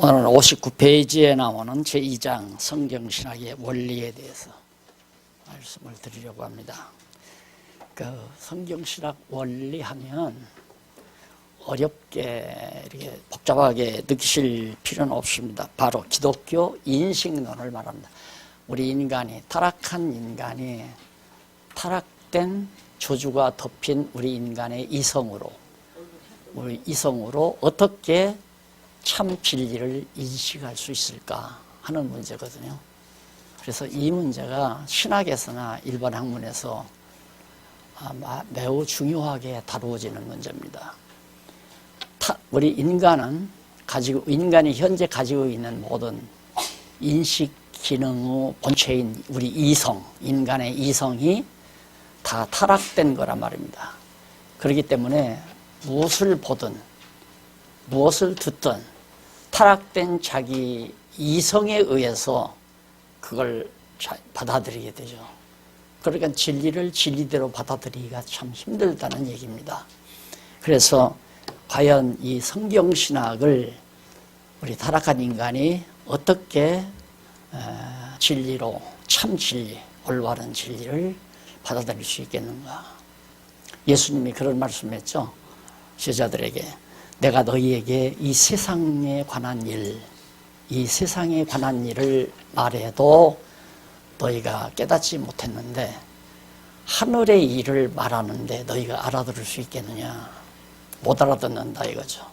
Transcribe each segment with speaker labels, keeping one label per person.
Speaker 1: 오늘은 59페이지에 나오는 제2장 성경신학의 원리에 대해서 말씀을 드리려고 합니다. 그 성경신학 원리 하면 어렵게 이렇게 복잡하게 느끼실 필요는 없습니다. 바로 기독교 인식론을 말합니다. 우리 인간이, 타락한 인간이 타락된 저주가 덮인 우리 인간의 이성으로 어떻게 참 진리를 인식할 수 있을까 하는 문제거든요. 그래서 이 문제가 신학에서나 일반 학문에서 매우 중요하게 다루어지는 문제입니다. 우리 인간이 현재 가지고 있는 모든 인식 기능의 본체인 우리 이성, 인간의 이성이 다 타락된 거란 말입니다. 그렇기 때문에 무엇을 보든 무엇을 듣든 타락된 자기 이성에 의해서 그걸 받아들이게 되죠. 그러니까 진리를 진리대로 받아들이기가 참 힘들다는 얘기입니다. 그래서 과연 이 성경신학을 우리 타락한 인간이 어떻게 진리로, 참 진리, 올바른 진리를 받아들일 수 있겠는가. 예수님이 그런 말씀했죠. 제자들에게 내가 너희에게 이 세상에 관한 일을 말해도 너희가 깨닫지 못했는데 하늘의 일을 말하는데 너희가 알아들을 수 있겠느냐. 못 알아듣는다 이거죠.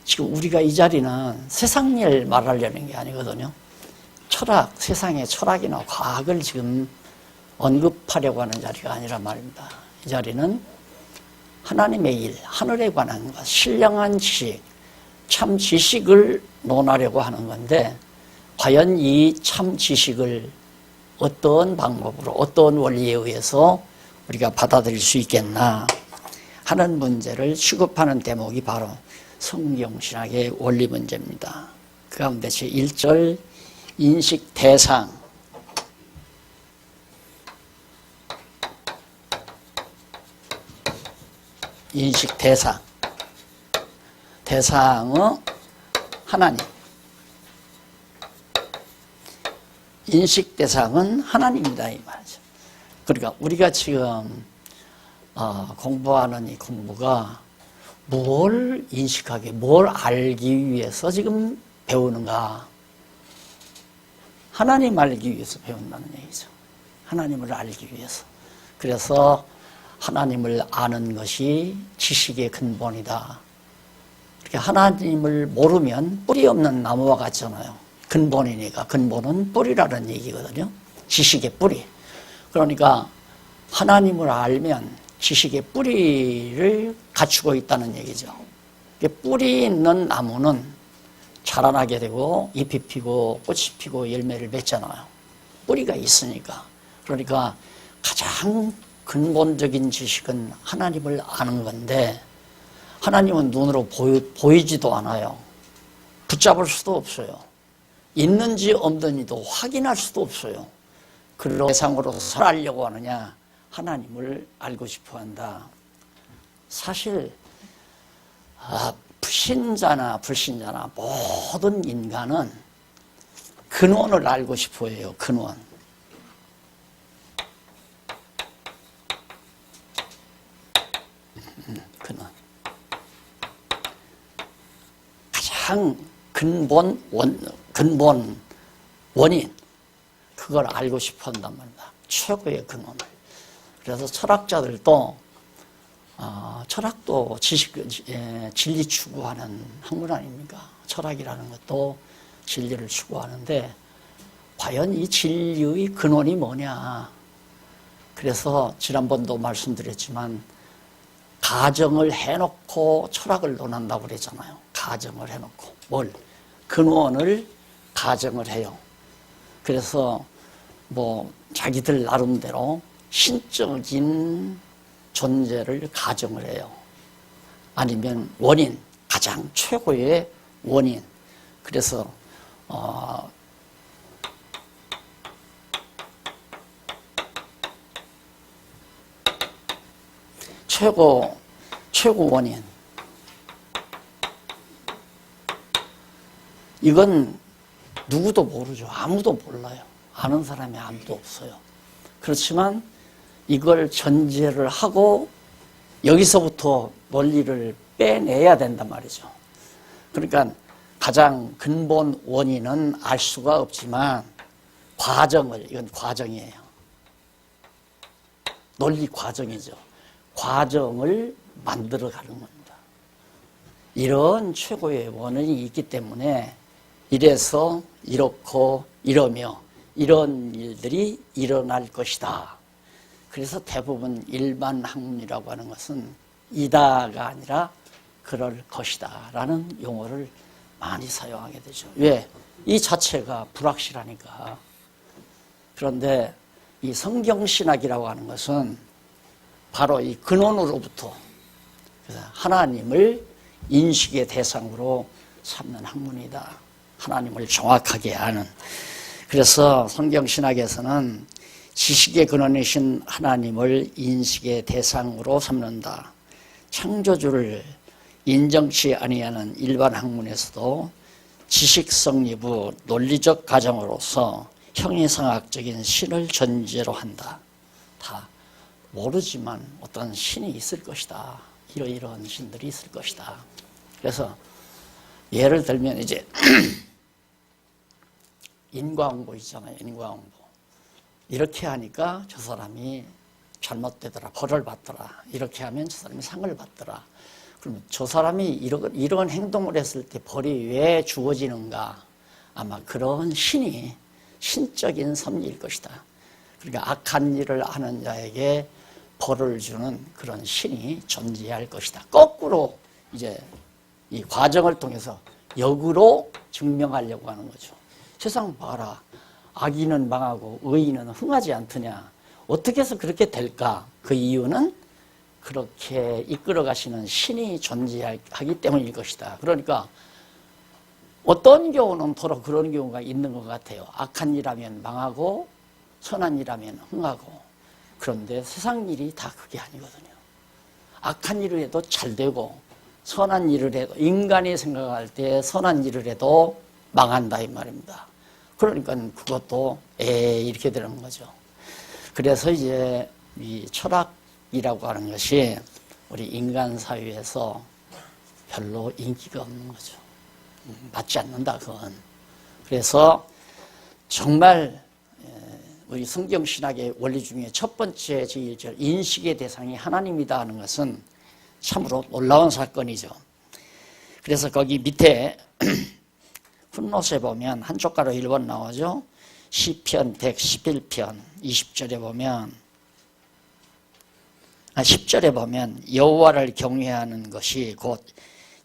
Speaker 1: 지금 우리가 이 자리는 세상 일 말하려는 게 아니거든요. 철학, 세상의 철학이나 과학을 지금 언급하려고 하는 자리가 아니란 말입니다. 이 자리는 하나님의 일, 하늘에 관한 것, 신령한 지식, 참 지식을 논하려고 하는 건데 과연 이 참 지식을 어떤 방법으로, 어떤 원리에 의해서 우리가 받아들일 수 있겠나 하는 문제를 취급하는 대목이 바로 성경신학의 원리 문제입니다. 그 가운데 제1절 인식 대상, 인식 대상, 대상은 하나님, 인식 대상은 하나님이다 이 말이죠. 그러니까 우리가 지금 공부하는 이 공부가 뭘 인식하기, 뭘 알기 위해서 지금 배우는가? 하나님 알기 위해서 배운다는 얘기죠. 하나님을 알기 위해서. 그래서 하나님을 아는 것이 지식의 근본이다. 이렇게 하나님을 모르면 뿌리 없는 나무와 같잖아요. 근본이니까. 근본은 뿌리라는 얘기거든요. 지식의 뿌리. 그러니까 하나님을 알면 지식의 뿌리를 갖추고 있다는 얘기죠. 뿌리 있는 나무는 자라나게 되고 잎이 피고 꽃이 피고 열매를 맺잖아요. 뿌리가 있으니까. 그러니까 가장 근본적인 지식은 하나님을 아는 건데 하나님은 눈으로 보이지도 않아요. 붙잡을 수도 없어요. 있는지 없는지도 확인할 수도 없어요. 그런 대상으로 살아가려고 하느냐? 하나님을 알고 싶어 한다. 사실 신자나 불신자나 모든 인간은 근원을 알고 싶어 해요. 근원. 근원. 가장 근본 원인, 그걸 알고 싶어 한단 말입니다. 최고의 근원을. 그래서 철학자들도 철학도 진리 추구하는 학문 아닙니까? 철학이라는 것도 진리를 추구하는데 과연 이 진리의 근원이 뭐냐? 그래서 지난번도 말씀드렸지만 가정을 해놓고 철학을 논한다고 그랬잖아요. 가정을 해놓고 뭘? 근원을 가정을 해요. 그래서 자기들 나름대로 신적인 존재를 가정을 해요. 아니면 원인, 가장 최고의 원인. 그래서 최고 원인. 이건 누구도 모르죠. 아무도 몰라요. 아는 사람이 아무도 없어요. 그렇지만 이걸 전제를 하고 여기서부터 논리를 빼내야 된단 말이죠. 그러니까 가장 근본 원인은 알 수가 없지만 이건 과정이에요. 논리 과정이죠. 과정을 만들어가는 겁니다. 이런 최고의 원인이 있기 때문에 이래서 이렇고 이러며 이런 일들이 일어날 것이다. 그래서 대부분 일반 학문이라고 하는 것은 이다가 아니라 그럴 것이다 라는 용어를 많이 사용하게 되죠. 왜? 이 자체가 불확실하니까. 그런데 이 성경신학이라고 하는 것은 바로 이 근원으로부터 하나님을 인식의 대상으로 삼는 학문이다. 하나님을 정확하게 아는. 그래서 성경신학에서는 지식의 근원이신 하나님을 인식의 대상으로 삼는다. 창조주를 인정치 아니하는 일반 학문에서도 지식 성립의 논리적 가정으로서 형이상학적인 신을 전제로 한다. 다 모르지만 어떤 신이 있을 것이다. 이러이러한 신들이 있을 것이다. 그래서 예를 들면 이제 인과응보 있잖아요. 인과응보. 이렇게 하니까 저 사람이 잘못되더라. 벌을 받더라. 이렇게 하면 저 사람이 상을 받더라. 그럼 저 사람이 이런 행동을 했을 때 벌이 왜 주어지는가? 아마 그런 신이 신적인 섭리일 것이다. 그러니까 악한 일을 하는 자에게 벌을 주는 그런 신이 존재할 것이다. 거꾸로 이제 이 과정을 통해서 역으로 증명하려고 하는 거죠. 세상 봐라. 악인은 망하고 의인은 흥하지 않더냐. 어떻게 해서 그렇게 될까? 그 이유는 그렇게 이끌어 가시는 신이 존재하기 때문일 것이다. 그러니까 어떤 경우는 더러 그런 경우가 있는 것 같아요. 악한 일하면 망하고 선한 일하면 흥하고. 그런데 세상 일이 다 그게 아니거든요. 악한 일을 해도 잘 되고 선한 일을 해도 인간이 생각할 때 선한 일을 해도 망한다 이 말입니다. 그러니까 그것도 이렇게 되는 거죠. 그래서 이제 이 철학이라고 하는 것이 우리 인간 사회에서 별로 인기가 없는 거죠. 맞지 않는다 그건. 그래서 정말 우리 성경신학의 원리 중에 첫 번째 인식의 대상이 하나님이다 하는 것은 참으로 놀라운 사건이죠. 그래서 거기 밑에 풋노트에 보면 한쪽 가로 1번 나오죠. 시편 111편 20절에 보면 10절에 보면 여호와를 경외하는 것이 곧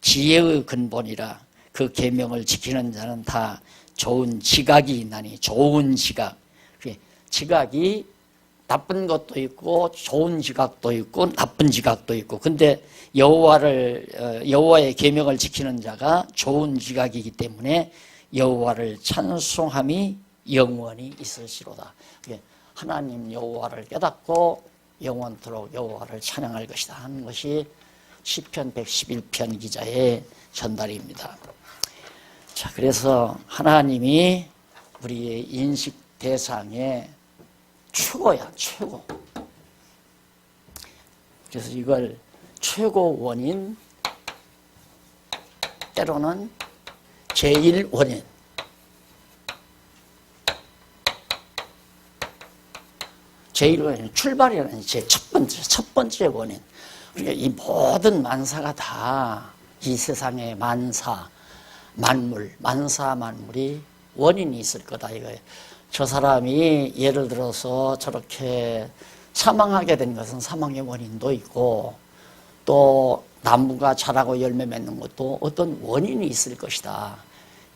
Speaker 1: 지혜의 근본이라 그 계명을 지키는 자는 다 좋은 지각이 있나니. 좋은 지각. 지각이 나쁜 것도 있고 좋은 지각도 있고 나쁜 지각도 있고. 근데 여호와의 계명을 지키는 자가 좋은 지각이기 때문에 여호와를 찬송함이 영원히 있을지로다. 하나님 여호와를 깨닫고 영원토록 여호와를 찬양할 것이다 하는 것이 시편 111편 기자의 전달입니다. 자, 그래서 하나님이 우리의 인식 대상의 최고야, 최고. 그래서 이걸 최고 원인, 때로는 제일 원인. 제일 원인, 출발이라는 제 첫 번째 원인. 그러니까 이 모든 만사가 다 이 세상의 만사 만물이 원인이 있을 거다 이거예요. 저 사람이 예를 들어서 저렇게 사망하게 된 것은 사망의 원인도 있고, 또 나무가 자라고 열매 맺는 것도 어떤 원인이 있을 것이다.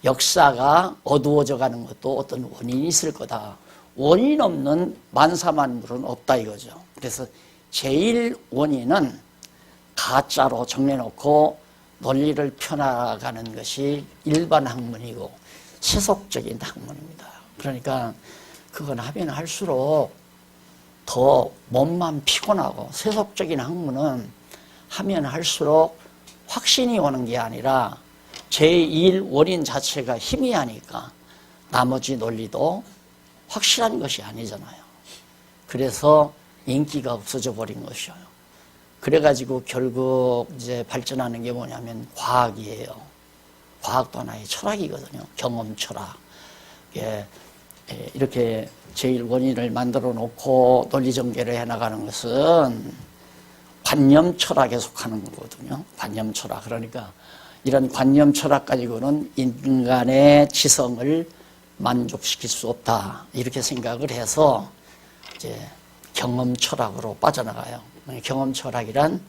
Speaker 1: 역사가 어두워져 가는 것도 어떤 원인이 있을 거다. 원인 없는 만사만물은 없다 이거죠. 그래서 제일 원인은 가짜로 정해놓고 논리를 펴나가는 것이 일반 학문이고 세속적인 학문입니다. 그러니까 그건 하면 할수록 더 몸만 피곤하고, 세속적인 학문은 하면 할수록 확신이 오는 게 아니라 제1 원인 자체가 희미하니까 나머지 논리도 확실한 것이 아니잖아요. 그래서 인기가 없어져 버린 것이에요. 그래가지고 결국 이제 발전하는 게 뭐냐면 과학이에요. 과학도 하나의 철학이거든요. 경험 철학. 이렇게 제1원인을 만들어 놓고 논리 전개를 해나가는 것은 관념 철학에 속하는 거거든요. 관념 철학. 그러니까 이런 관념 철학 가지고는 인간의 지성을 만족시킬 수 없다. 이렇게 생각을 해서 이제 경험 철학으로 빠져나가요. 경험 철학이란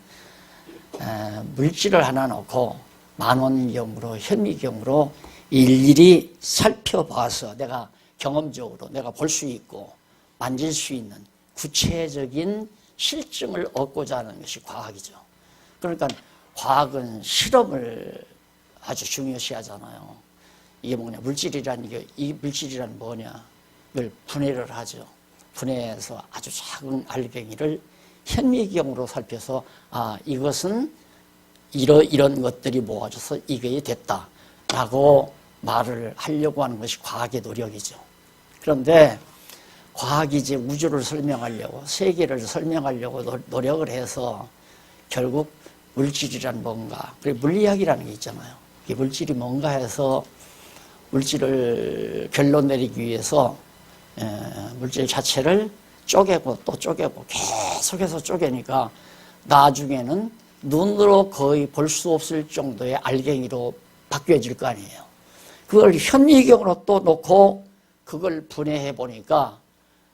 Speaker 1: 물질을 하나 놓고 만원경으로 현미경으로 일일이 살펴봐서 내가 경험적으로 내가 볼 수 있고 만질 수 있는 구체적인 실증을 얻고자 하는 것이 과학이죠. 그러니까 과학은 실험을 아주 중요시 하잖아요. 이게 뭐냐, 물질이라는 게, 이 물질이란 뭐냐, 이걸 분해를 하죠. 분해해서 아주 작은 알갱이를 현미경으로 살펴서, 아, 이것은 이런 것들이 모아져서 이게 됐다라고 말을 하려고 하는 것이 과학의 노력이죠. 그런데 과학이 이제 우주를 설명하려고, 세계를 설명하려고 노력을 해서 결국 물질이란 뭔가, 그리고 물리학이라는 게 있잖아요. 이 물질이 뭔가 해서 물질을 결론 내리기 위해서 물질 자체를 쪼개고 또 쪼개고 계속해서 쪼개니까 나중에는 눈으로 거의 볼 수 없을 정도의 알갱이로 바뀌어질 거 아니에요. 그걸 현미경으로 또 놓고 그걸 분해해 보니까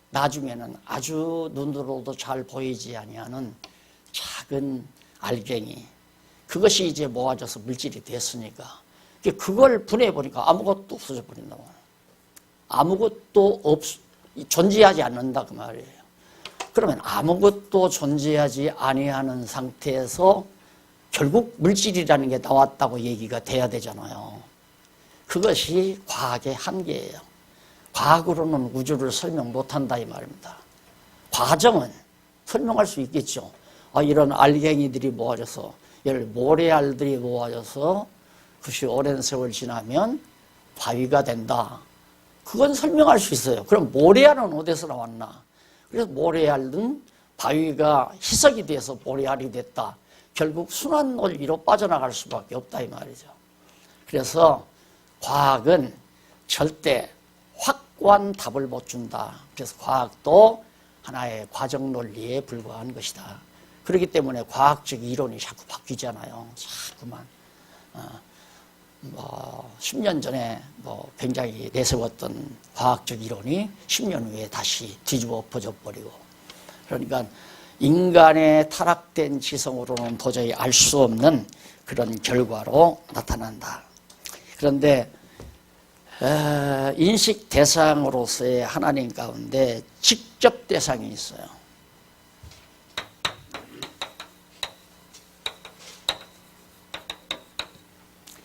Speaker 1: 나중에는 아주 눈으로도 잘 보이지 아니하는 작은 알갱이, 그것이 이제 모아져서 물질이 됐으니까 그걸 분해해 보니까 아무것도 없어져 버린다고. 아무것도 존재하지 않는다 그 말이에요. 그러면 아무것도 존재하지 아니하는 상태에서 결국 물질이라는 게 나왔다고 얘기가 돼야 되잖아요. 그것이 과학의 한계예요. 과학으로는 우주를 설명 못한다 이 말입니다. 과정은 설명할 수 있겠죠. 이런 알갱이들이 모아져서, 모래알들이 모아져서 그것이 오랜 세월 지나면 바위가 된다. 그건 설명할 수 있어요. 그럼 모래알은 어디서 나왔나? 그래서 모래알은 바위가 희석이 돼서 모래알이 됐다. 결국 순환 논리로 빠져나갈 수밖에 없다 이 말이죠. 그래서 과학은 절대 확고한 답을 못 준다. 그래서 과학도 하나의 과정 논리에 불과한 것이다. 그렇기 때문에 과학적 이론이 자꾸 바뀌잖아요. 자꾸만 10년 전에 굉장히 내세웠던 과학적 이론이 10년 후에 다시 뒤집어 엎어져 버리고, 그러니까 인간의 타락된 지성으로는 도저히 알 수 없는 그런 결과로 나타난다. 그런데 인식 대상으로서의 하나님 가운데 직접 대상이 있어요.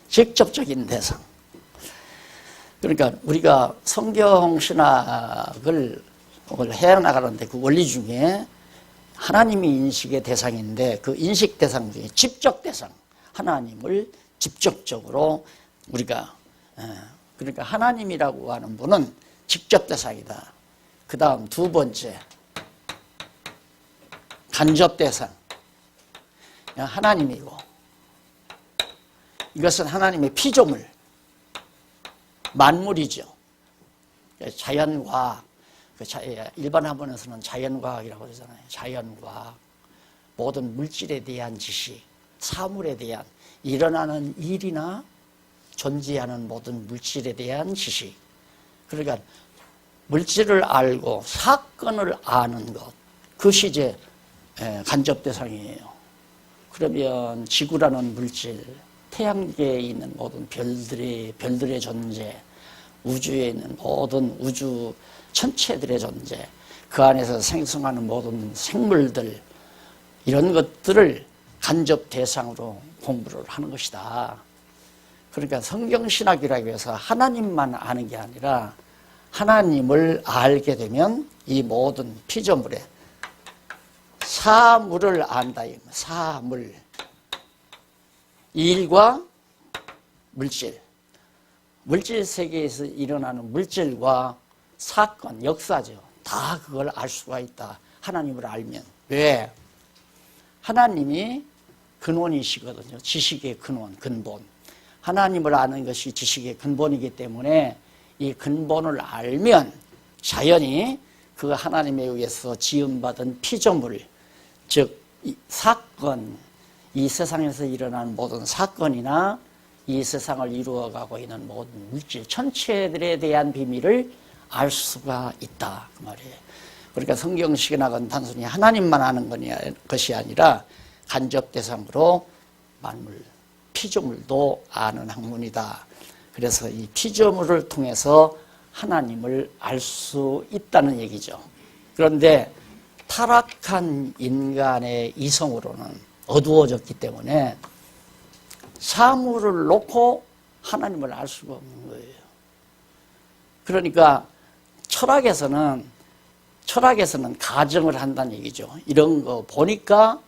Speaker 1: 직접적인 대상. 그러니까 우리가 성경 신학을 해나가는데 그 원리 중에 하나님이 인식의 대상인데 그 인식 대상 중에 직접 대상, 하나님을 직접적으로 우리가, 그러니까 하나님이라고 하는 분은 직접 대상이다. 그 다음 두 번째 간접 대상, 하나님이고, 이것은 하나님의 피조물, 만물이죠. 자연과학, 일반 학원에서는 자연과학이라고 그러잖아요. 자연과학, 모든 물질에 대한 지식, 사물에 대한, 일어나는 일이나 존재하는 모든 물질에 대한 지식. 그러니까 물질을 알고 사건을 아는 것, 그것이 이제 간접 대상이에요. 그러면 지구라는 물질, 태양계에 있는 모든 별들의 존재, 우주에 있는 모든 우주 천체들의 존재, 그 안에서 생성하는 모든 생물들, 이런 것들을 간접 대상으로 공부를 하는 것이다. 그러니까 성경신학이라고 해서 하나님만 아는 게 아니라 하나님을 알게 되면 이 모든 피조물의 사물을 안다. 사물. 일과 물질 세계에서 일어나는 물질과 사건, 역사죠. 다 그걸 알 수가 있다. 하나님을 알면. 왜? 하나님이 근원이시거든요. 지식의 근원, 근본. 하나님을 아는 것이 지식의 근본이기 때문에 이 근본을 알면 자연히 그 하나님에 의해서 지음받은 피조물, 즉 사건, 이 세상에서 일어나는 모든 사건이나 이 세상을 이루어가고 있는 모든 물질 전체들에 대한 비밀을 알 수가 있다 그 말이에요. 그러니까 성경식은학은 단순히 하나님만 아는 것이 아니라 간접 대상으로 만물, 피조물도 아는 학문이다. 그래서 이 피조물을 통해서 하나님을 알 수 있다는 얘기죠. 그런데 타락한 인간의 이성으로는 어두워졌기 때문에 사물을 놓고 하나님을 알 수가 없는 거예요. 그러니까 철학에서는 가정을 한다는 얘기죠. 이런 거 보니까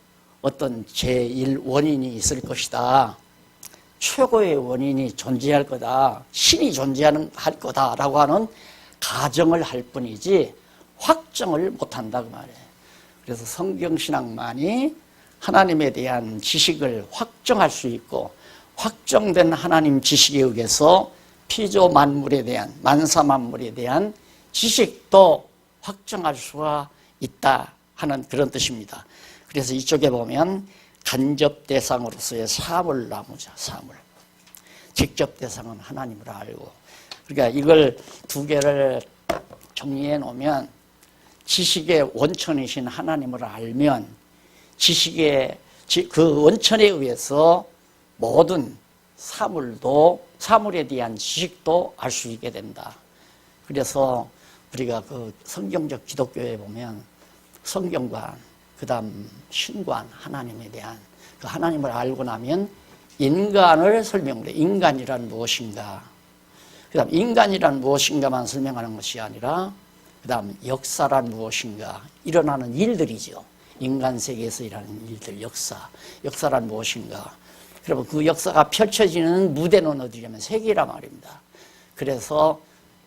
Speaker 1: 어떤 제1원인이 있을 것이다. 최고의 원인이 존재할 거다. 신이 존재할 거다라고 하는 가정을 할 뿐이지 확정을 못한다 그 말이에요. 그래서 성경신학만이 하나님에 대한 지식을 확정할 수 있고 확정된 하나님 지식에 의해서 피조 만물에 대한 만사 만물에 대한 지식도 확정할 수가 있다 하는 그런 뜻입니다. 그래서 이쪽에 보면 간접 대상으로서의 사물나무자, 사물. 직접 대상은 하나님을 알고. 그러니까 이걸 두 개를 정리해 놓으면 지식의 원천이신 하나님을 알면 지식의 그 원천에 의해서 모든 사물에 대한 지식도 알 수 있게 된다. 그래서 우리가 그 성경적 기독교에 보면 성경관, 그 다음 신관, 하나님에 대한 그 하나님을 알고 나면 인간을 설명을 해. 인간이란 무엇인가. 그 다음 인간이란 무엇인가만 설명하는 것이 아니라 그 다음 역사란 무엇인가. 일어나는 일들이죠. 인간 세계에서 일어나는 일들, 역사란 무엇인가. 그리고 그 역사가 펼쳐지는 무대는 어디냐면 세계란 말입니다. 그래서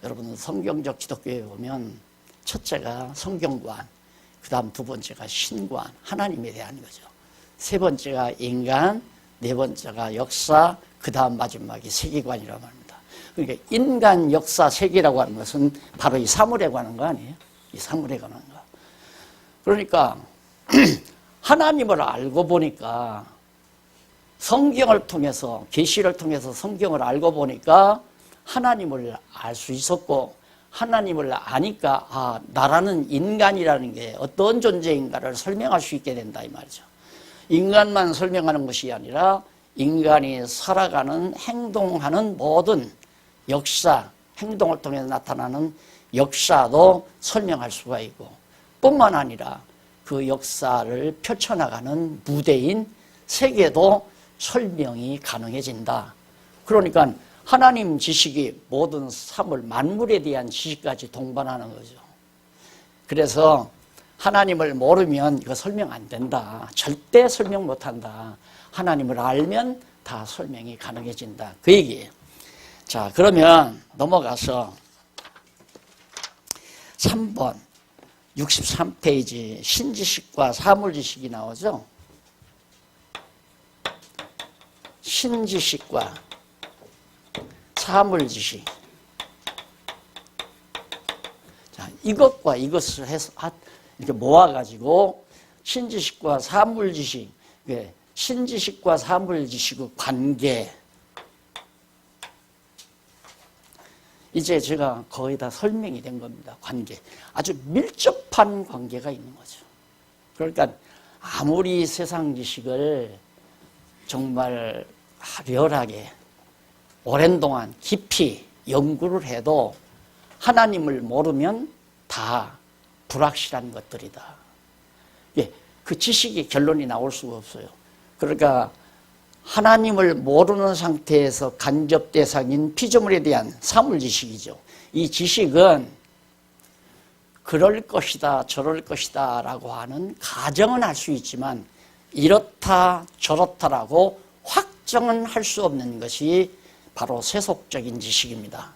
Speaker 1: 여러분 성경적 기독교에 보면 첫째가 성경관, 그 다음 두 번째가 신관, 하나님에 대한 거죠. 세 번째가 인간, 네 번째가 역사, 그 다음 마지막이 세계관이라고 합니다. 그러니까 인간, 역사, 세계라고 하는 것은 바로 이 사물에 관한 거 아니에요? 이 사물에 관한 거. 그러니까 하나님을 알고 보니까 성경을 통해서, 계시를 통해서 성경을 알고 보니까 하나님을 알 수 있었고, 하나님을 아니까 나라는 인간이라는 게 어떤 존재인가를 설명할 수 있게 된다 이 말이죠. 인간만 설명하는 것이 아니라 인간이 살아가는, 행동하는 모든 역사, 행동을 통해서 나타나는 역사도 설명할 수가 있고, 뿐만 아니라 그 역사를 펼쳐나가는 무대인 세계도 설명이 가능해진다. 그러니까 하나님 지식이 모든 사물, 만물에 대한 지식까지 동반하는 거죠. 그래서 하나님을 모르면 이거 설명 안 된다. 절대 설명 못한다. 하나님을 알면 다 설명이 가능해진다. 그 얘기예요. 자, 그러면 넘어가서 3번 63페이지 신지식과 사물지식이 나오죠. 신지식과 사물지식. 자, 이것과 이것을 해서 이렇게 모아가지고 신지식과 사물지식, 신지식과 사물지식의 관계. 이제 제가 거의 다 설명이 된 겁니다. 관계. 아주 밀접한 관계가 있는 거죠. 그러니까 아무리 세상 지식을 정말 화려하게 오랜 동안 깊이 연구를 해도 하나님을 모르면 다 불확실한 것들이다. 그 지식의 결론이 나올 수가 없어요. 그러니까 하나님을 모르는 상태에서 간접 대상인 피조물에 대한 사물 지식이죠. 이 지식은 그럴 것이다, 저럴 것이다 라고 하는 가정은 할 수 있지만 이렇다, 저렇다라고 확정은 할 수 없는 것이 바로 세속적인 지식입니다.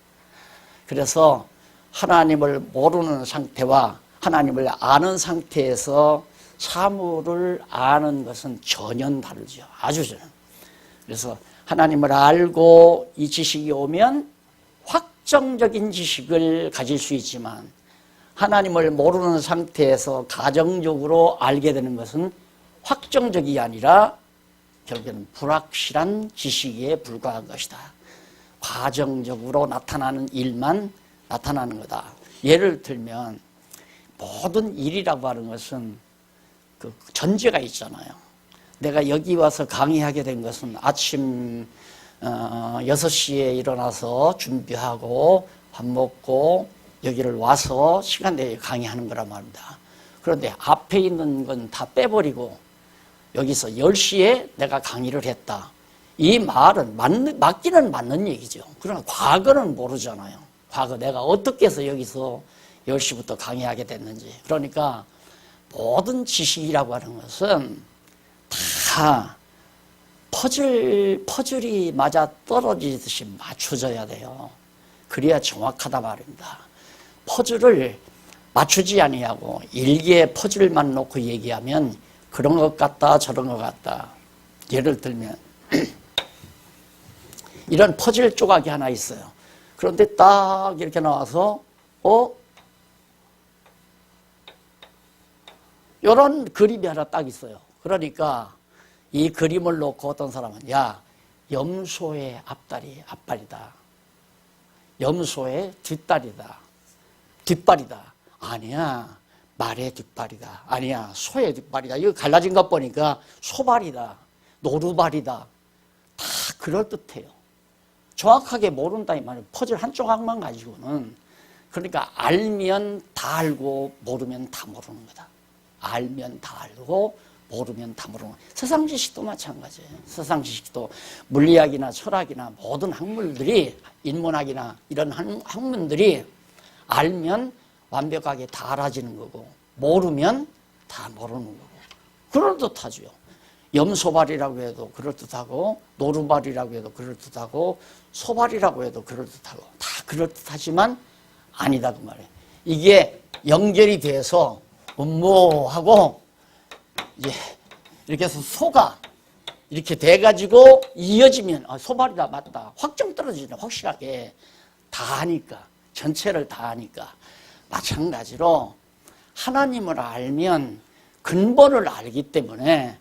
Speaker 1: 그래서 하나님을 모르는 상태와 하나님을 아는 상태에서 사물을 아는 것은 전혀 다르죠. 아주 전혀. 그래서 하나님을 알고 이 지식이 오면 확정적인 지식을 가질 수 있지만 하나님을 모르는 상태에서 가정적으로 알게 되는 것은 확정적이 아니라 결국에는 불확실한 지식에 불과한 것이다. 과정적으로 나타나는 일만 나타나는 거다. 예를 들면 모든 일이라고 하는 것은 그 전제가 있잖아요. 내가 여기 와서 강의하게 된 것은 아침 6시에 일어나서 준비하고 밥 먹고 여기를 와서 시간 내에 강의하는 거란 말입니다. 그런데 앞에 있는 건 다 빼버리고 여기서 10시에 내가 강의를 했다. 이 말은 맞기는 맞는 얘기죠. 그러나 과거는 모르잖아요. 과거 내가 어떻게 해서 여기서 10시부터 강의하게 됐는지. 그러니까 모든 지식이라고 하는 것은 다 퍼즐이 맞아 떨어지듯이 맞춰져야 돼요. 그래야 정확하다 말입니다. 퍼즐을 맞추지 아니하고 일개의 퍼즐만 놓고 얘기하면 그런 것 같다 저런 것 같다. 예를 들면 이런 퍼즐 조각이 하나 있어요. 그런데 딱 이렇게 나와서 이런 그림이 하나 딱 있어요. 그러니까 이 그림을 놓고 어떤 사람은 야, 염소의 앞다리 앞발이다. 염소의 뒷발이다. 아니야, 말의 뒷발이다. 아니야, 소의 뒷발이다. 이거 갈라진 것 보니까 소발이다. 노루발이다. 다 그럴듯해요. 정확하게 모른다 이 말이에요. 퍼즐 한 조각만 가지고는. 그러니까 알면 다 알고 모르면 다 모르는 거다. 알면 다 알고 모르면 다 모르는 거다. 세상 지식도 마찬가지예요. 세상 지식도 물리학이나 철학이나 모든 학문들이 인문학이나 이런 학문들이 알면 완벽하게 다 알아지는 거고 모르면 다 모르는 거고 그럴듯하죠. 염소발이라고 해도 그럴듯하고 노루발이라고 해도 그럴듯하고 소발이라고 해도 그럴듯하고 다 그럴듯하지만 아니다 그 말이에요. 이게 연결이 돼서 음모하고 이렇게 해서 소가 이렇게 돼가지고 이어지면 소발이다 맞다 확정 떨어지죠. 확실하게 다 하니까 전체를 다 하니까 마찬가지로 하나님을 알면 근본을 알기 때문에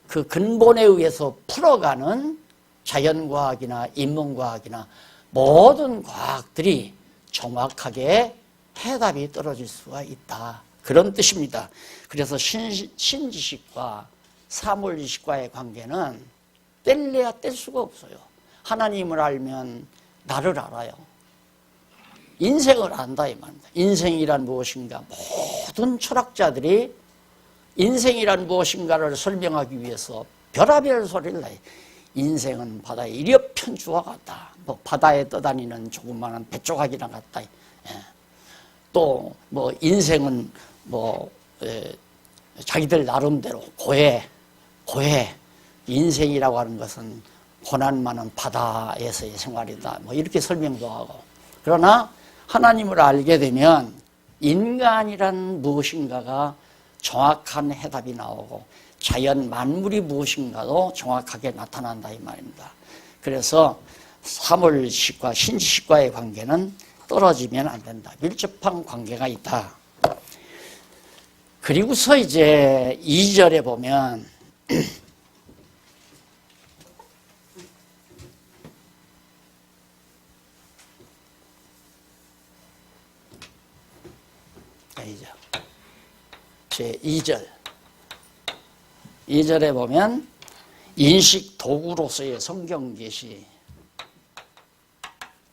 Speaker 1: 그 근본에 의해서 풀어가는 자연과학이나 인문과학이나 모든 과학들이 정확하게 해답이 떨어질 수가 있다. 그런 뜻입니다. 그래서 신지식과 사물지식과의 관계는 뗄래야 뗄 수가 없어요. 하나님을 알면 나를 알아요. 인생을 안다 이 말입니다. 인생이란 무엇인가? 모든 철학자들이 인생이란 무엇인가를 설명하기 위해서 별의별 소리를 해요. 인생은 바다의 일엽편주와 같다. 바다에 떠다니는 조그마한 배조각이나 같다. 또 인생은 자기들 나름대로 고해 인생이라고 하는 것은 고난 많은 바다에서의 생활이다. 이렇게 설명도 하고. 그러나 하나님을 알게 되면 인간이란 무엇인가가 정확한 해답이 나오고 자연 만물이 무엇인가도 정확하게 나타난다 이 말입니다. 그래서 사물지식과 신지식과의 관계는 떨어지면 안 된다. 밀접한 관계가 있다. 그리고서 이제 2절에 보면 제 2절에 보면 인식 도구로서의 성경 계시,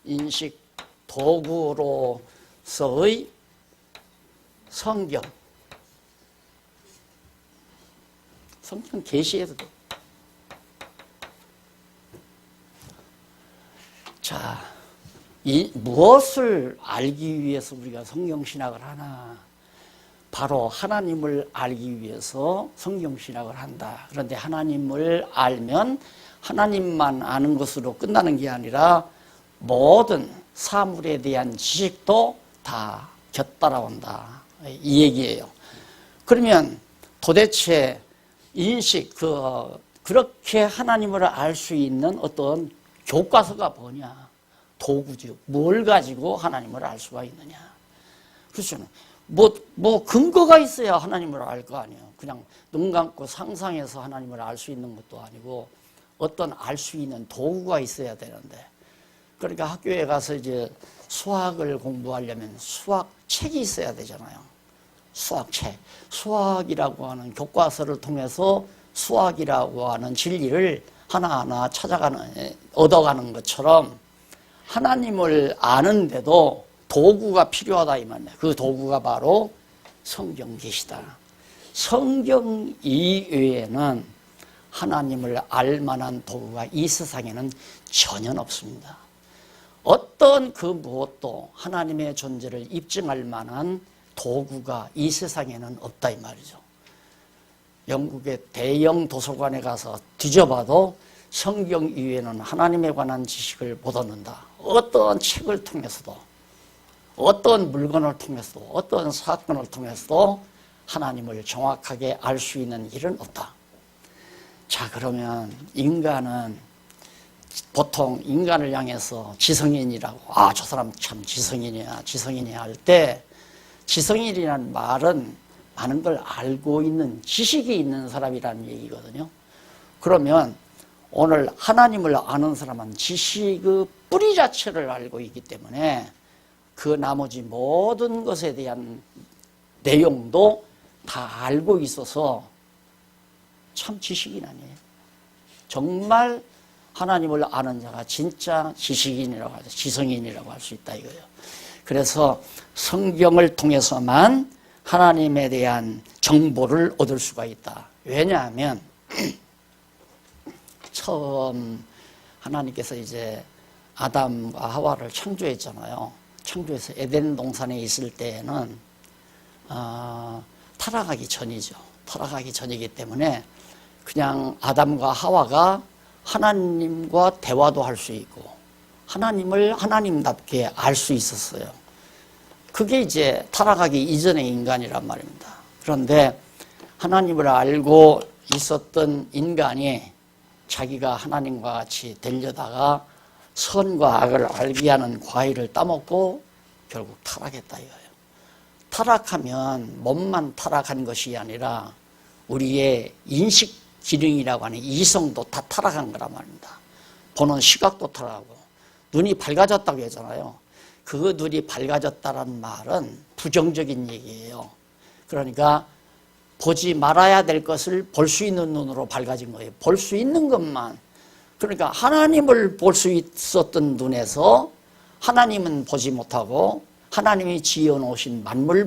Speaker 1: 인식 도구로서의 성경 계시에도 돼. 자, 무엇을 알기 위해서 우리가 성경신학을 하나? 바로 하나님을 알기 위해서 성경신학을 한다. 그런데 하나님을 알면 하나님만 아는 것으로 끝나는 게 아니라 모든 사물에 대한 지식도 다 곁따라온다. 이 얘기예요. 그러면 도대체 인식, 그렇게 하나님을 알 수 있는 어떤 교과서가 뭐냐? 도구죠. 뭘 가지고 하나님을 알 수가 있느냐? 그렇죠. 뭐 근거가 있어야 하나님을 알 거 아니에요. 그냥 눈 감고 상상해서 하나님을 알 수 있는 것도 아니고 어떤 알 수 있는 도구가 있어야 되는데, 그러니까 학교에 가서 이제 수학을 공부하려면 수학책이 있어야 되잖아요. 수학책. 수학이라고 하는 교과서를 통해서 수학이라고 하는 진리를 하나하나 얻어가는 것처럼 하나님을 아는데도 도구가 필요하다 이 말이에요. 그 도구가 바로 성경 계시다. 성경 이외에는 하나님을 알 만한 도구가 이 세상에는 전혀 없습니다. 어떤 그 무엇도 하나님의 존재를 입증할 만한 도구가 이 세상에는 없다 이 말이죠. 영국의 대형 도서관에 가서 뒤져봐도 성경 이외에는 하나님에 관한 지식을 못 얻는다. 어떤 책을 통해서도, 어떤 물건을 통해서도, 어떤 사건을 통해서도 하나님을 정확하게 알 수 있는 일은 없다. 자, 그러면 인간은 보통 인간을 향해서 지성인이라고, 저 사람 참 지성인이야 할 때, 지성인이라는 말은 많은 걸 알고 있는, 지식이 있는 사람이라는 얘기거든요. 그러면 오늘 하나님을 아는 사람은 지식의 뿌리 자체를 알고 있기 때문에 그 나머지 모든 것에 대한 내용도 다 알고 있어서 참 지식인 아니에요. 정말 하나님을 아는 자가 진짜 지식인이라고 하죠. 지성인이라고 할 수 있다 이거예요. 그래서 성경을 통해서만 하나님에 대한 정보를 얻을 수가 있다. 왜냐하면 처음 하나님께서 이제 아담과 하와를 창조했잖아요. 창조해서 에덴 동산에 있을 때에는 타락하기 전이죠. 타락하기 전이기 때문에 그냥 아담과 하와가 하나님과 대화도 할 수 있고 하나님을 하나님답게 알 수 있었어요. 그게 이제 타락하기 이전의 인간이란 말입니다. 그런데 하나님을 알고 있었던 인간이 자기가 하나님과 같이 되려다가 선과 악을 알게 하는 과일을 따먹고 결국 타락했다 이거예요. 타락하면 몸만 타락한 것이 아니라 우리의 인식 기능이라고 하는 이성도 다 타락한 거란 말입니다. 보는 시각도 타락하고 눈이 밝아졌다고 했잖아요. 그 눈이 밝아졌다는 말은 부정적인 얘기예요. 그러니까 보지 말아야 될 것을 볼 수 있는 눈으로 밝아진 거예요. 볼 수 있는 것만. 그러니까 하나님을 볼 수 있었던 눈에서 하나님은 보지 못하고 하나님이 지어놓으신 만물을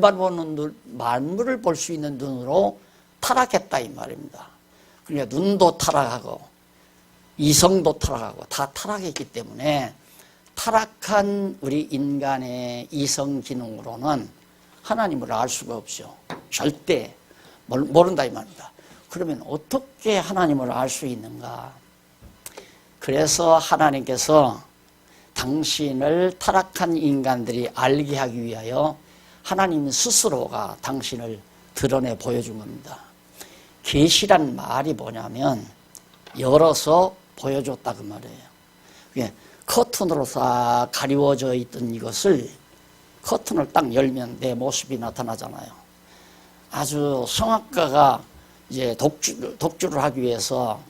Speaker 1: 볼 수 있는 눈으로 타락했다 이 말입니다. 그러니까 눈도 타락하고 이성도 타락하고 다 타락했기 때문에 타락한 우리 인간의 이성 기능으로는 하나님을 알 수가 없죠. 절대 모른다 이 말입니다. 그러면 어떻게 하나님을 알 수 있는가? 그래서 하나님께서 당신을 타락한 인간들이 알게 하기 위하여 하나님 스스로가 당신을 드러내 보여준 겁니다. 계시란 말이 뭐냐면 열어서 보여줬다 그 말이에요. 커튼으로 싹 가리워져 있던 이것을 커튼을 딱 열면 내 모습이 나타나잖아요. 아주 성악가가 이제 독주를 하기 위해서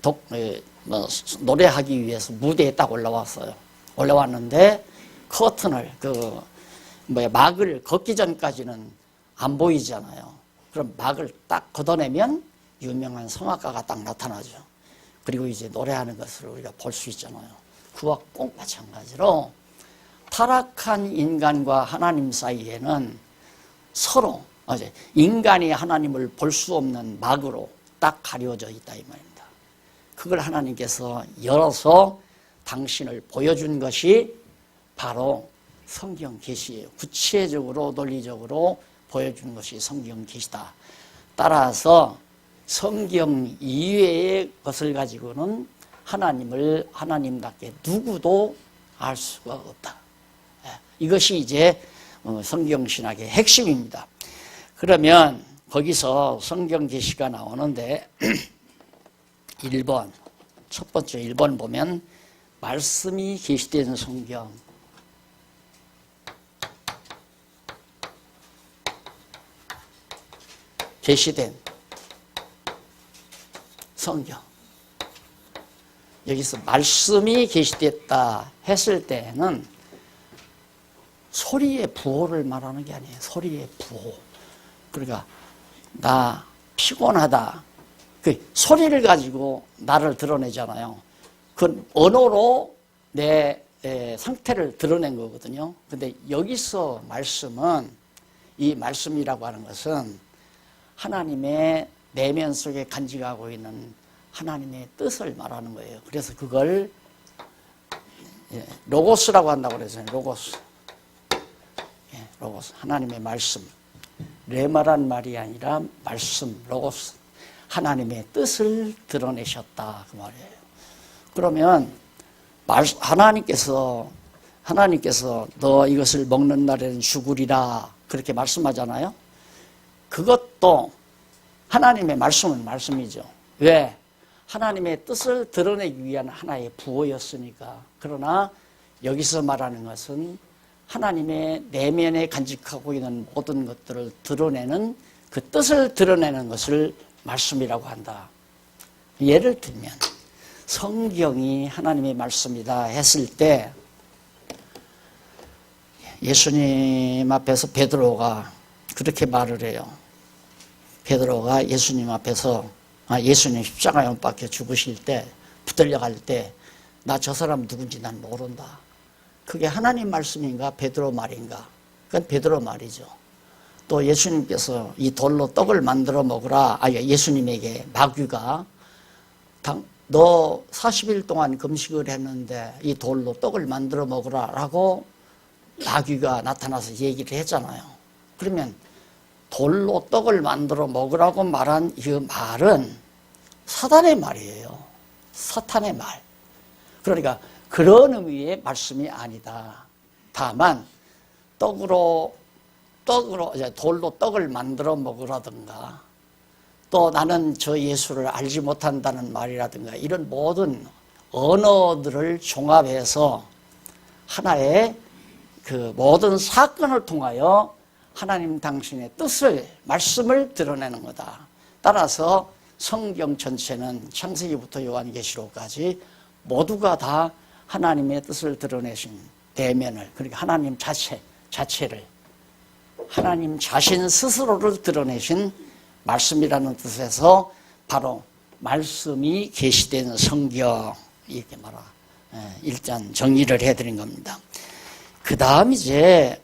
Speaker 1: 노래하기 위해서 무대에 딱 올라왔어요. 올라왔는데 커튼을 막을 걷기 전까지는 안 보이잖아요. 그럼 막을 딱 걷어내면 유명한 성악가가 딱 나타나죠. 그리고 이제 노래하는 것을 우리가 볼 수 있잖아요. 그와 꼭 마찬가지로 타락한 인간과 하나님 사이에는 서로 인간이 하나님을 볼 수 없는 막으로 딱 가려져 있다 이 말입니다. 그걸 하나님께서 열어서 당신을 보여준 것이 바로 성경 계시예요. 구체적으로 논리적으로 보여준 것이 성경 계시다. 따라서 성경 이외의 것을 가지고는 하나님을 하나님답게 누구도 알 수가 없다. 이것이 이제 성경신학의 핵심입니다. 그러면 거기서 성경 계시가 나오는데 1번, 첫 번째 1번 보면 말씀이 계시된 성경, 계시된 성경. 여기서 말씀이 계시됐다 했을 때는 소리의 부호를 말하는 게 아니에요. 소리의 부호. 그러니까 나 피곤하다. 그 소리를 가지고 나를 드러내잖아요. 그 언어로 내 상태를 드러낸 거거든요. 근데 여기서 말씀은, 이 말씀이라고 하는 것은 하나님의 내면 속에 간직하고 있는 하나님의 뜻을 말하는 거예요. 그래서 그걸 로고스라고 한다고 그랬어요. 로고스. 로고스. 하나님의 말씀. 레마란 말이 아니라 말씀, 로고스. 하나님의 뜻을 드러내셨다. 그 말이에요. 그러면 하나님께서 너 이것을 먹는 날에는 죽으리라. 그렇게 말씀하잖아요. 그것도 하나님의 말씀은 말씀이죠. 왜? 하나님의 뜻을 드러내기 위한 하나의 부호였으니까. 그러나 여기서 말하는 것은 하나님의 내면에 간직하고 있는 모든 것들을 드러내는, 그 뜻을 드러내는 것을 말씀이라고 한다. 예를 들면 성경이 하나님의 말씀이다 했을 때 예수님 앞에서 베드로가 그렇게 말을 해요. 베드로가 예수님 앞에서 예수님 십자가에 못 박혀 죽으실 때, 붙들려 갈 때 나 저 사람 누군지 난 모른다. 그게 하나님 말씀인가 베드로 말인가? 그건 베드로 말이죠. 또 예수님께서 이 돌로 떡을 만들어 먹으라. 예수님에게 마귀가 너 40일 동안 금식을 했는데 이 돌로 떡을 만들어 먹으라 라고 마귀가 나타나서 얘기를 했잖아요. 그러면 돌로 떡을 만들어 먹으라고 말한 이 말은 사단의 말이에요. 사탄의 말. 그러니까 그런 의미의 말씀이 아니다. 다만 돌로 떡을 만들어 먹으라든가, 또 나는 저 예수를 알지 못한다는 말이라든가, 이런 모든 언어들을 종합해서 하나의 그 모든 사건을 통하여 하나님 당신의 뜻을, 말씀을 드러내는 거다. 따라서 성경 전체는 창세기부터 요한계시록까지 모두가 다 하나님의 뜻을 드러내신 대면을, 그러니까 하나님 자체를, 하나님 자신 스스로를 드러내신 말씀이라는 뜻에서 바로 말씀이 계시된 성경, 이렇게 일단 정리를 해드린 겁니다. 그 다음 이제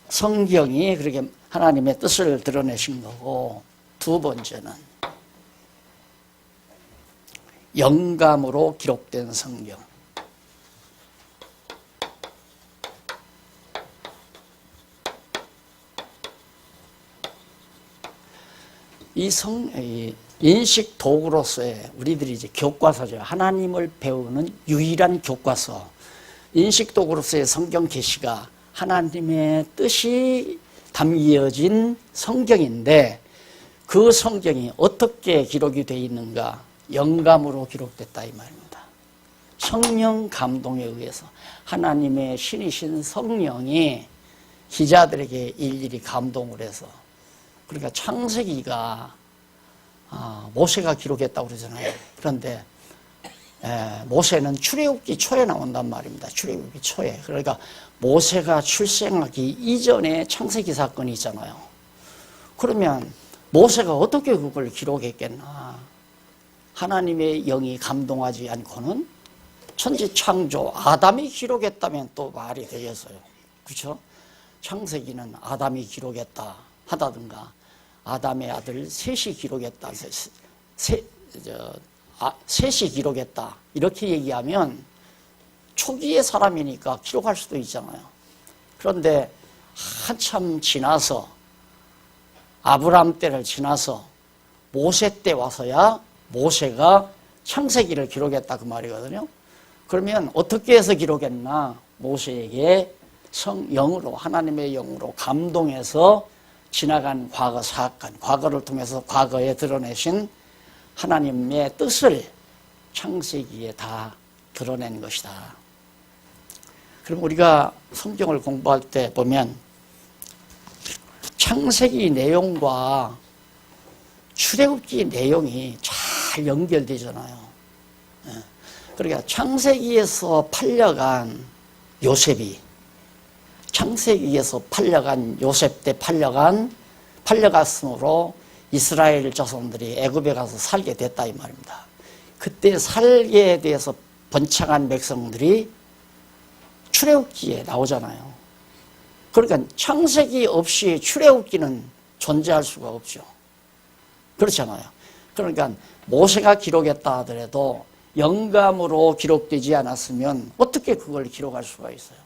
Speaker 1: 성경이 그렇게 하나님의 뜻을 드러내신 거고, 두 번째는 영감으로 기록된 성경. 이 인식 도구로서의 우리들이 이제 교과서죠. 하나님을 배우는 유일한 교과서. 인식 도구로서의 성경 계시가 하나님의 뜻이 담겨진 성경인데, 그 성경이 어떻게 기록이 되어 있는가? 영감으로 기록됐다 이 말입니다. 성령 감동에 의해서 하나님의 신이신 성령이 기자들에게 일일이 감동을 해서, 그러니까 창세기가 모세가 기록했다고 그러잖아요. 그런데 모세는 출애굽기 초에 나온단 말입니다. 출애굽기 초에. 그러니까 모세가 출생하기 이전에 창세기 사건이 있잖아요. 그러면 모세가 어떻게 그걸 기록했겠나? 하나님의 영이 감동하지 않고는 천지 창조 아담이 기록했다면 또 말이 되겠어요. 그렇죠? 창세기는 아담이 기록했다 하다든가, 아담의 아들 셋이 기록했다, 셋이 기록했다, 이렇게 얘기하면 초기의 사람이니까 기록할 수도 있잖아요. 그런데 한참 지나서, 아브라함 때를 지나서 모세 때 와서야 모세가 창세기를 기록했다 그 말이거든요. 그러면 어떻게 해서 기록했나? 모세에게 성령으로, 하나님의 영으로 감동해서 지나간 과거 사건, 과거를 통해서 과거에 드러내신 하나님의 뜻을 창세기에 다 드러낸 것이다. 그럼 우리가 성경을 공부할 때 보면 창세기 내용과 출애굽기 내용이 잘 연결되잖아요. 그러니까 창세기에서 팔려간 요셉이, 창세기에서 팔려간 요셉 때 팔려갔으므로 이스라엘 자손들이 애굽에 가서 살게 됐다 이 말입니다. 그때 살게 돼서 번창한 백성들이 출애굽기에 나오잖아요. 그러니까 창세기 없이 출애굽기는 존재할 수가 없죠. 그렇잖아요. 그러니까 모세가 기록했다 하더라도 영감으로 기록되지 않았으면 어떻게 그걸 기록할 수가 있어요.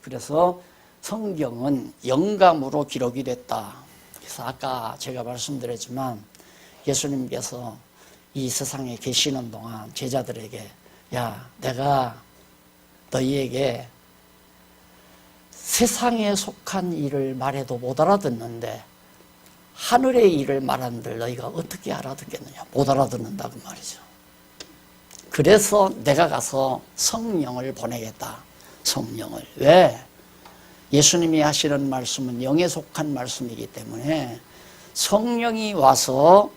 Speaker 1: 그래서 성경은 영감으로 기록이 됐다. 그래서 아까 제가 말씀드렸지만 예수님께서 이 세상에 계시는 동안 제자들에게 야, 내가 너희에게 세상에 속한 일을 말해도 못 알아듣는데 하늘의 일을 말하는들 너희가 어떻게 알아듣겠느냐. 못 알아듣는다고 말이죠. 그래서 내가 가서 성령을 보내겠다. 성령을. 왜? 예수님이 하시는 말씀은 영에 속한 말씀이기 때문에 성령이 와서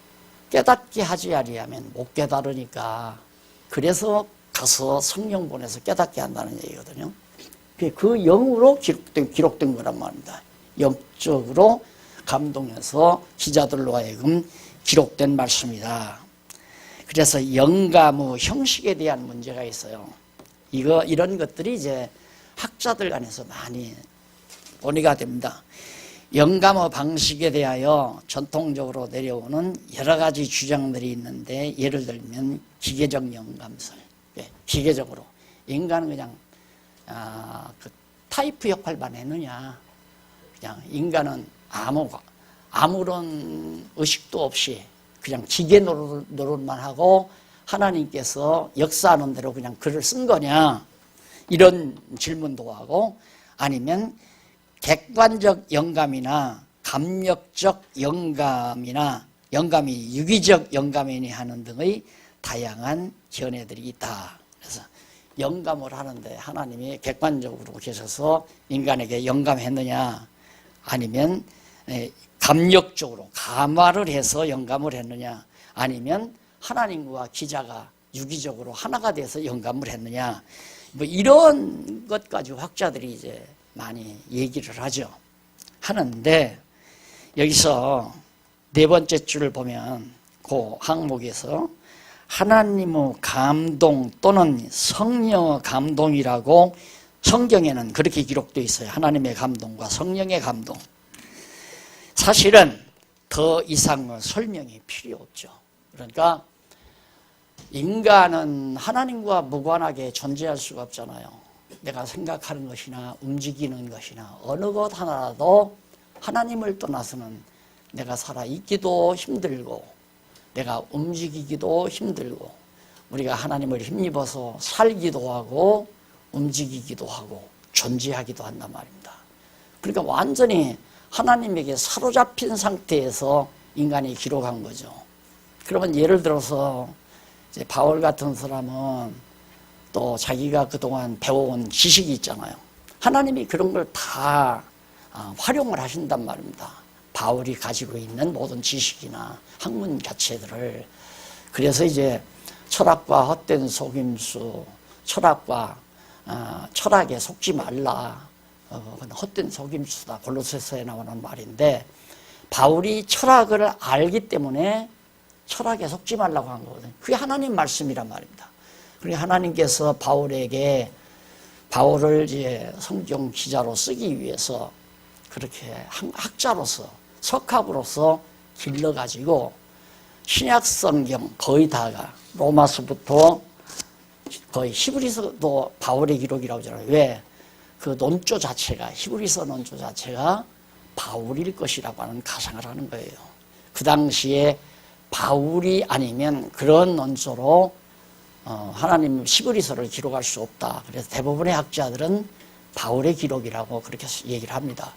Speaker 1: 깨닫게 하지 아니하면 못 깨달으니까 그래서 가서 성령 보내서 깨닫게 한다는 얘기거든요. 그 영으로 기록된 거란 말입니다. 영적으로 감동해서 기자들로 하여금 기록된 말씀이다. 그래서 영감의 형식에 대한 문제가 있어요. 이런 것들이 이제 학자들 간에서 많이 논의가 됩니다. 영감의 방식에 대하여 전통적으로 내려오는 여러 가지 주장들이 있는데 예를 들면 기계적 영감설. 기계적으로. 인간은 그냥 그 타이프 역할만 했느냐. 그냥 인간은 아무런 의식도 없이 그냥 기계 노릇만 하고 하나님께서 역사하는 대로 그냥 글을 쓴 거냐. 이런 질문도 하고 아니면 객관적 영감이나 감력적 영감이 유기적 영감이니 하는 등의 다양한 견해들이 있다. 그래서 영감을 하는데 하나님이 객관적으로 계셔서 인간에게 영감했느냐 아니면 감력적으로 감화를 해서 영감을 했느냐 아니면 하나님과 기자가 유기적으로 하나가 돼서 영감을 했느냐 뭐 이런 것 가지고 학자들이 이제 많이 얘기를 하는데 여기서 네 번째 줄을 보면 그 항목에서 하나님의 감동 또는 성령의 감동이라고 성경에는 그렇게 기록되어 있어요. 하나님의 감동과 성령의 감동. 사실은 더 이상의 설명이 필요 없죠. 그러니까 인간은 하나님과 무관하게 존재할 수가 없잖아요. 내가 생각하는 것이나 움직이는 것이나 어느 것 하나라도 하나님을 떠나서는 내가 살아있기도 힘들고 내가 움직이기도 힘들고 우리가 하나님을 힘입어서 살기도 하고 움직이기도 하고 존재하기도 한단 말입니다. 그러니까 완전히 하나님에게 사로잡힌 상태에서 인간이 기록한 거죠. 그러면 예를 들어서 이제 바울 같은 사람은 또 자기가 그동안 배워온 지식이 있잖아요. 하나님이 그런 걸 다 활용을 하신단 말입니다. 바울이 가지고 있는 모든 지식이나 학문 자체들을. 그래서 이제 철학과 헛된 속임수, 철학에 속지 말라. 헛된 속임수다. 골로새서에 나오는 말인데 바울이 철학을 알기 때문에 철학에 속지 말라고 한 거거든요. 그게 하나님 말씀이란 말입니다. 그러니까 하나님께서 바울을 이제 성경 기자로 쓰기 위해서 그렇게 학자로서 석학으로서 길러가지고 신약 성경 거의 다가 로마서부터 거의 히브리서도 바울의 기록이라고 하잖아요. 왜? 그 논조 자체가 히브리서 논조 자체가 바울일 것이라고 하는 가상을 하는 거예요. 그 당시에 바울이 아니면 그런 논조로 하나님 히브리서를 기록할 수 없다. 그래서 대부분의 학자들은 바울의 기록이라고 그렇게 얘기를 합니다.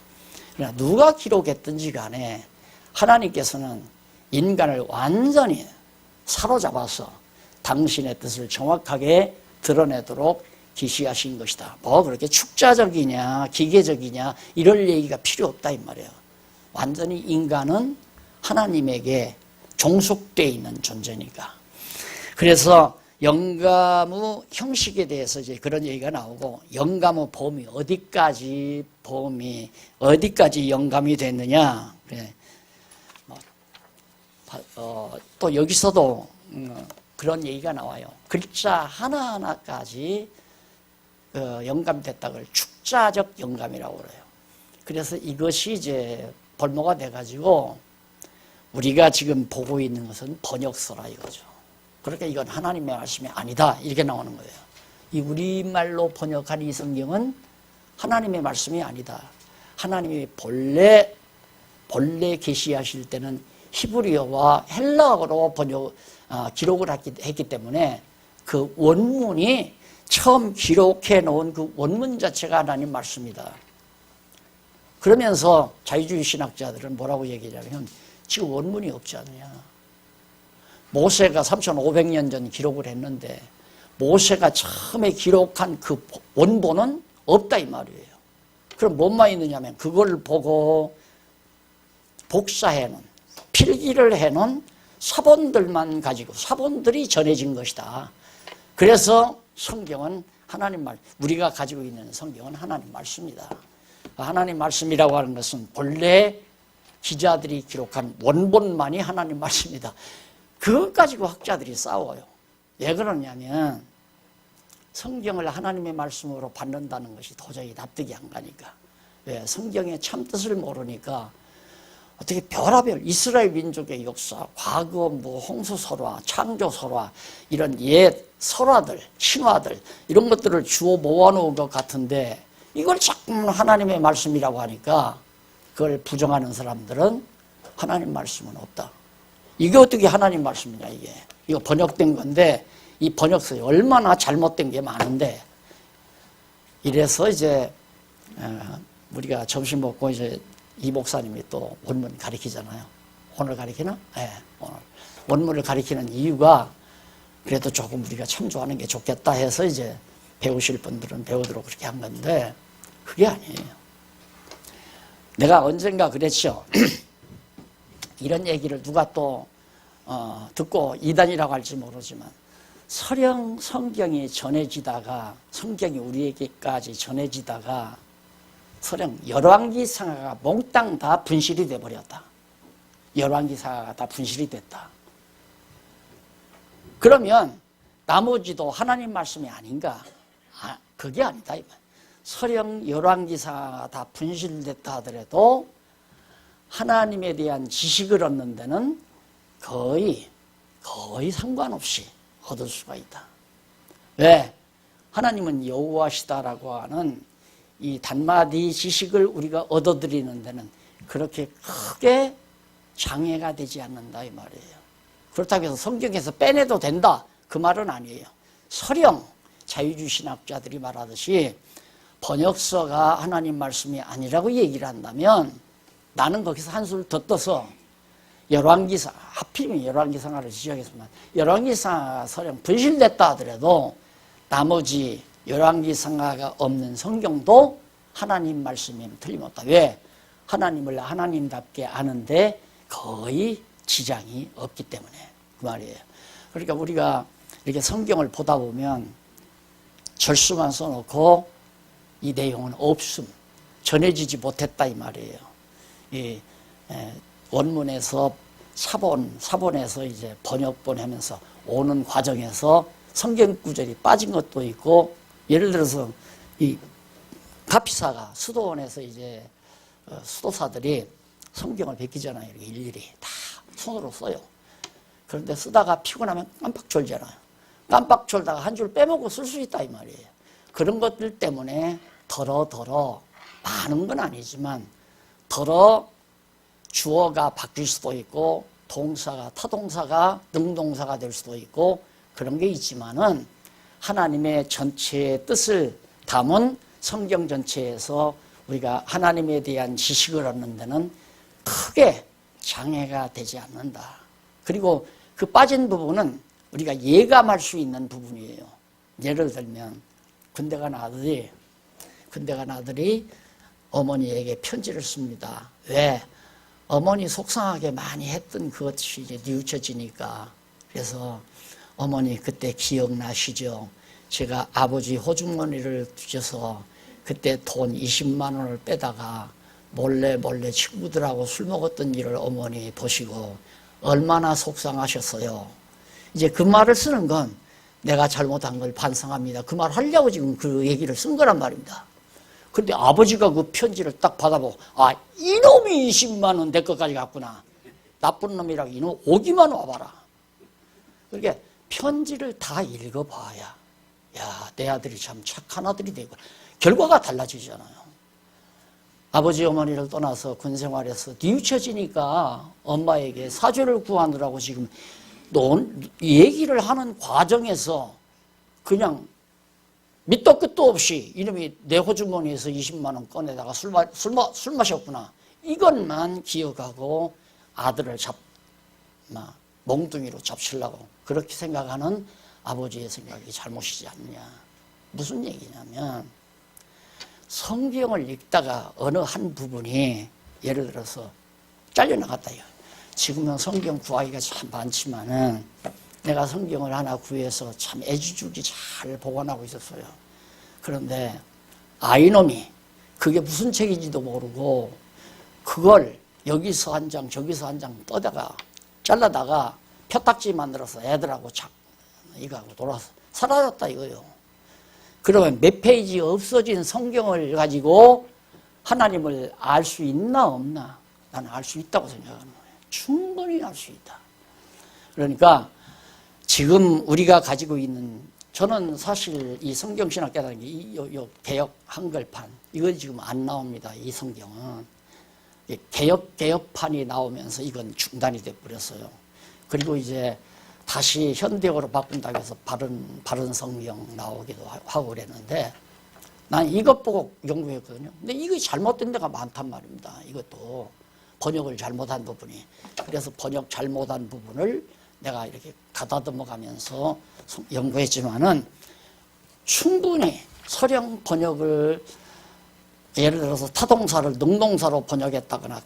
Speaker 1: 그러나 누가 기록했든지 간에 하나님께서는 인간을 완전히 사로잡아서 당신의 뜻을 정확하게 드러내도록 기시하신 것이다. 뭐 그렇게 축자적이냐 기계적이냐 이럴 얘기가 필요 없다 이 말이에요. 완전히 인간은 하나님에게 종속되어 있는 존재니까. 그래서 영감의 형식에 대해서 이제 그런 얘기가 나오고, 영감의 범위 어디까지 영감이 됐느냐. 그래. 또 여기서도 그런 얘기가 나와요. 글자 하나하나까지 영감됐다고 축자적 영감이라고 그래요. 그래서 이것이 이제 볼모가 돼가지고 우리가 지금 보고 있는 것은 번역서라 이거죠. 그러니까 이건 하나님의 말씀이 아니다 이렇게 나오는 거예요. 이 우리말로 번역한 이 성경은 하나님의 말씀이 아니다. 하나님이 본래 계시하실 때는 히브리어와 헬라어로 기록을 했기 때문에 그 원문이 처음 기록해 놓은 그 원문 자체가 하나님 말씀이다. 그러면서 자유주의 신학자들은 뭐라고 얘기하냐면 지금 원문이 없지 않느냐. 모세가 3,500년 전 기록을 했는데 모세가 처음에 기록한 그 원본은 없다 이 말이에요. 그럼 뭐만 있느냐면 그걸 보고 복사해 놓은 필기를 해 놓은 사본들만 가지고 사본들이 전해진 것이다. 그래서 성경은 하나님 말, 우리가 가지고 있는 성경은 하나님 말씀이다. 하나님 말씀이라고 하는 것은 본래 기자들이 기록한 원본만이 하나님 말씀이다. 그것 가지고 학자들이 싸워요. 왜 그러냐면 성경을 하나님의 말씀으로 받는다는 것이 도저히 납득이 안 가니까. 왜? 성경의 참뜻을 모르니까 어떻게 별하별 이스라엘 민족의 역사, 과거 홍수 설화, 창조 설화 이런 옛 설화들, 신화들 이런 것들을 주워 모아놓은 것 같은데 이걸 자꾸 하나님의 말씀이라고 하니까 그걸 부정하는 사람들은 하나님 말씀은 없다. 이게 어떻게 하나님 말씀이냐 이게. 이거 번역된 건데 이 번역서에 얼마나 잘못된 게 많은데 이래서 이제 우리가 점심 먹고 이제 이 목사님이 또 원문 가르치잖아요. 오늘 가르치나? 네, 오늘. 원문을 가르치는 이유가 그래도 조금 우리가 참조하는 게 좋겠다 해서 이제 배우실 분들은 배우도록 그렇게 한 건데 그게 아니에요. 내가 언젠가 그랬죠. 이런 얘기를 누가 또 듣고 이단이라고 할지 모르지만 서령 성경이 전해지다가 성경이 우리에게까지 전해지다가 서령 열왕기상하가 몽땅 다 분실이 돼버렸다. 열왕기상하가 다 분실이 됐다. 그러면 나머지도 하나님 말씀이 아닌가? 그게 아니다. 서령 열왕기상하가 다 분실됐다 하더라도 하나님에 대한 지식을 얻는 데는 거의 상관없이 얻을 수가 있다. 왜? 하나님은 여호와시다라고 하는 이 단마디 지식을 우리가 얻어들이는 데는 그렇게 크게 장애가 되지 않는다 이 말이에요. 그렇다고 해서 성경에서 빼내도 된다 그 말은 아니에요. 서령 자유주의 신학자들이 말하듯이 번역서가 하나님 말씀이 아니라고 얘기를 한다면 나는 거기서 한술 더 떠서 열왕기상, 하필이면 열왕기상하를 지적했지만 열왕기상하가 서령 분실됐다 하더라도 나머지 열왕기상하가 없는 성경도 하나님 말씀이면 틀림없다. 왜? 하나님을 하나님답게 아는데 거의 지장이 없기 때문에 그 말이에요. 그러니까 우리가 이렇게 성경을 보다 보면 절수만 써놓고 이 내용은 없음, 전해지지 못했다 이 말이에요. 이 원문에서 사본에서 이제 번역본 하면서 오는 과정에서 성경 구절이 빠진 것도 있고, 예를 들어서 이 가피사가 수도원에서 이제 수도사들이 성경을 베끼잖아요. 이렇게 일일이 다 손으로 써요. 그런데 쓰다가 피곤하면 깜빡 졸잖아요. 깜빡 졸다가 한 줄 빼먹고 쓸 수 있다 이 말이에요. 그런 것들 때문에 더러 많은 건 아니지만 더러 주어가 바뀔 수도 있고 동사가 타동사가 능동사가 될 수도 있고 그런 게 있지만은 하나님의 전체의 뜻을 담은 성경 전체에서 우리가 하나님에 대한 지식을 얻는 데는 크게 장애가 되지 않는다. 그리고 그 빠진 부분은 우리가 예감할 수 있는 부분이에요. 예를 들면 군대 간 아들이 어머니에게 편지를 씁니다. 왜? 어머니 속상하게 많이 했던 그것이 이제 뉘우쳐지니까. 그래서 어머니 그때 기억나시죠? 제가 아버지 호주머니를 뒤져서 그때 돈 20만 원을 빼다가 몰래 친구들하고 술 먹었던 일을 어머니 보시고 얼마나 속상하셨어요. 이제 그 말을 쓰는 건 내가 잘못한 걸 반성합니다. 그 말 하려고 지금 그 얘기를 쓴 거란 말입니다. 근데 아버지가 그 편지를 딱 받아보고 아, 이놈이 20만 원 내 것까지 갔구나. 나쁜 놈이라고 이놈 오기만 와봐라. 그러니까 편지를 다 읽어봐야 야, 내 아들이 참 착한 아들이 되고 결과가 달라지잖아요. 아버지 어머니를 떠나서 군생활에서 뉘우쳐지니까 엄마에게 사죄를 구하느라고 지금 얘기를 하는 과정에서 그냥 밑도 끝도 없이 이놈이 내 호주머니에서 20만 원 꺼내다가 술 마셨구나. 이것만 기억하고 아들을 몽둥이로 잡치려고 그렇게 생각하는 아버지의 생각이 잘못이지 않느냐. 무슨 얘기냐면 성경을 읽다가 어느 한 부분이 예를 들어서 잘려나갔다. 지금은 성경 구하기가 참 많지만은 내가 성경을 하나 구해서 참 애지중지 잘 보관하고 있었어요. 그런데 아이놈이 그게 무슨 책인지도 모르고 그걸 여기서 한 장 저기서 한 장 떠다가 잘라다가 표딱지 만들어서 애들하고 이거하고 돌아서 사라졌다 이거요. 그러면 몇 페이지 없어진 성경을 가지고 하나님을 알 수 있나 없나? 나는 알 수 있다고 생각하는 거예요. 충분히 알 수 있다. 그러니까 지금 우리가 가지고 있는 저는 사실 이 성경신학 깨달은 게 이 개역 한글판 이건 지금 안 나옵니다. 이 성경은 개역판이 나오면서 이건 중단이 돼 버렸어요. 그리고 이제 다시 현대어로 바꾼다고 해서 바른 성경 나오기도 하고 그랬는데 난 이것 보고 연구했거든요. 근데 이거 잘못된 데가 많단 말입니다. 이것도 번역을 잘못한 부분이. 그래서 번역 잘못한 부분을 내가 이렇게 가다듬어 가면서 연구했지만은 충분히 서령 번역을 예를 들어서 타동사를 능동사로 번역했다거나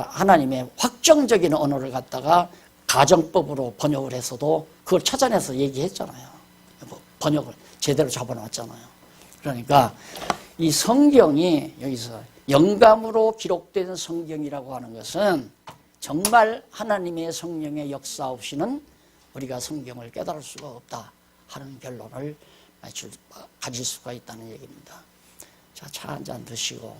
Speaker 1: 하나님의 확정적인 언어를 갖다가 가정법으로 번역을 했어도 그걸 찾아내서 얘기했잖아요. 번역을 제대로 잡아놨잖아요. 그러니까 이 성경이 여기서 영감으로 기록된 성경이라고 하는 것은 정말 하나님의 성령의 역사 없이는 우리가 성경을 깨달을 수가 없다 하는 결론을 가질 수가 있다는 얘기입니다. 자, 차 한 잔 드시고